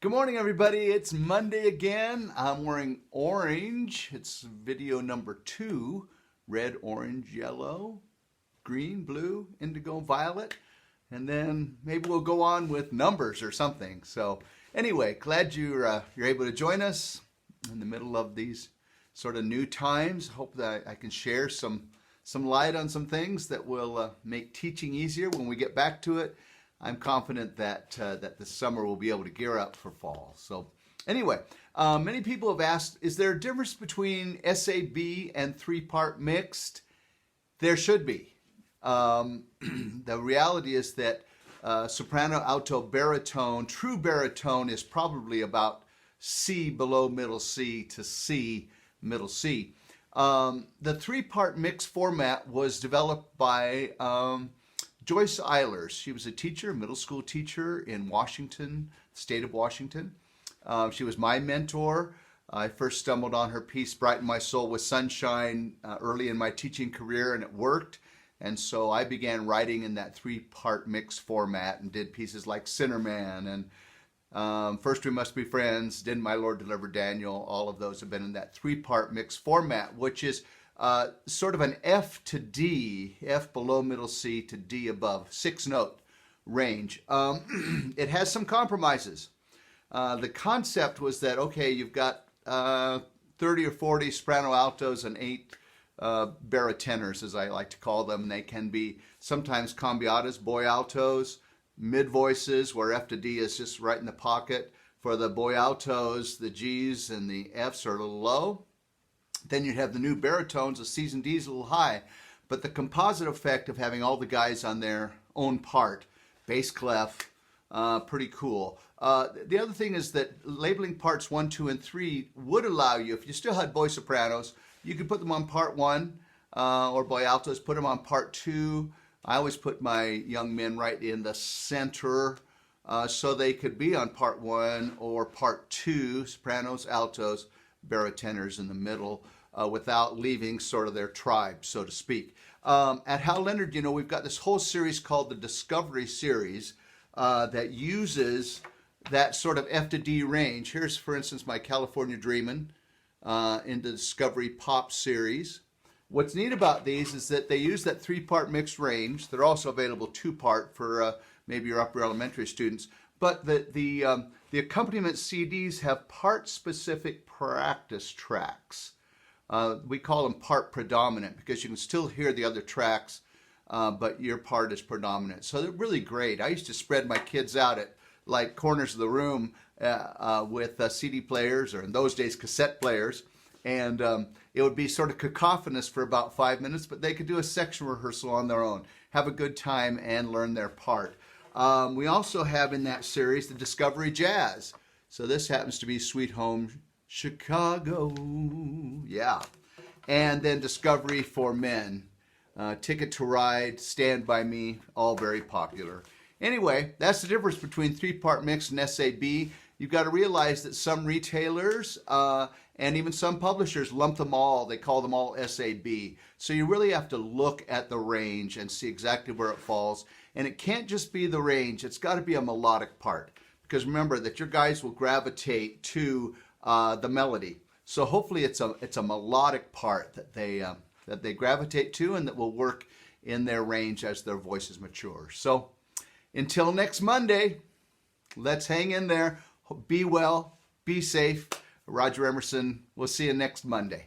Good morning, everybody. It's Monday again. I'm wearing orange. It's video number 2. Red, orange, yellow, green, blue, indigo, violet. And then maybe we'll go on with numbers or something. So anyway, glad you're able to join us in the middle of these sort of new times. Hope that I can share some light on some things that will make teaching easier when we get back to it. I'm confident that this summer we'll be able to gear up for fall. So anyway, many people have asked, is there a difference between SAB and 3-part mixed? There should be. The reality is that soprano, alto, baritone, true baritone is probably about C below middle C to C middle C. The 3-part mixed format was developed by Joyce Eilers. She was a teacher, middle school teacher in Washington, state of Washington. She was my mentor. I first stumbled on her piece, Brighten My Soul with Sunshine, early in my teaching career, and it worked. And so I began writing in that 3-part mixed format and did pieces like Sinner Man and First We Must Be Friends, Didn't My Lord Deliver Daniel? All of those have been in that 3-part mixed format, which is sort of an F to D, F below middle C to D above, 6-note range. It has some compromises. The concept was that, okay, you've got 30 or 40 soprano altos and 8 baritenors, as I like to call them. They can be sometimes cambiatas, boy altos, mid voices, where F to D is just right in the pocket. For the boy altos, the G's and the F's are a little low. Then you'd have the new baritones, the C's and D's a little high. But the composite effect of having all the guys on their own part, bass clef, pretty cool. The other thing is that labeling parts 1, 2, and 3 would allow you, if you still had boy sopranos, you could put them on part 1, or boy altos, put them on part 2. I always put my young men right in the center, so they could be on part 1 or part 2, sopranos, altos, baritenors in the middle, without leaving sort of their tribe, so to speak. At Hal Leonard, you know, we've got this whole series called the Discovery Series that uses that sort of F to D range. Here's, for instance, my California Dreamin' in the Discovery Pop series. What's neat about these is that they use that 3-part mixed range. They're also available 2-part for maybe your upper elementary students. But the accompaniment CDs have part-specific practice tracks. We call them part predominant because you can still hear the other tracks, but your part is predominant. So they're really great. I used to spread my kids out at like corners of the room with CD players, or in those days cassette players, and it would be sort of cacophonous for about 5 minutes, but they could do a section rehearsal on their own, have a good time, and learn their part. We also have in that series the Discovery Jazz. So this happens to be Sweet Home Chicago. Yeah. And then Discovery for Men. Ticket to Ride, Stand By Me, all very popular. Anyway, that's the difference between 3-part mix and SAB. You've got to realize that some retailers and even some publishers lump them all. They call them all SAB. So you really have to look at the range and see exactly where it falls. And it can't just be the range. It's got to be a melodic part. Because remember that your guys will gravitate to the melody. So hopefully it's a melodic part that they gravitate to and that will work in their range as their voices mature. So until next Monday, let's hang in there. Be well, be safe. Roger Emerson, we'll see you next Monday.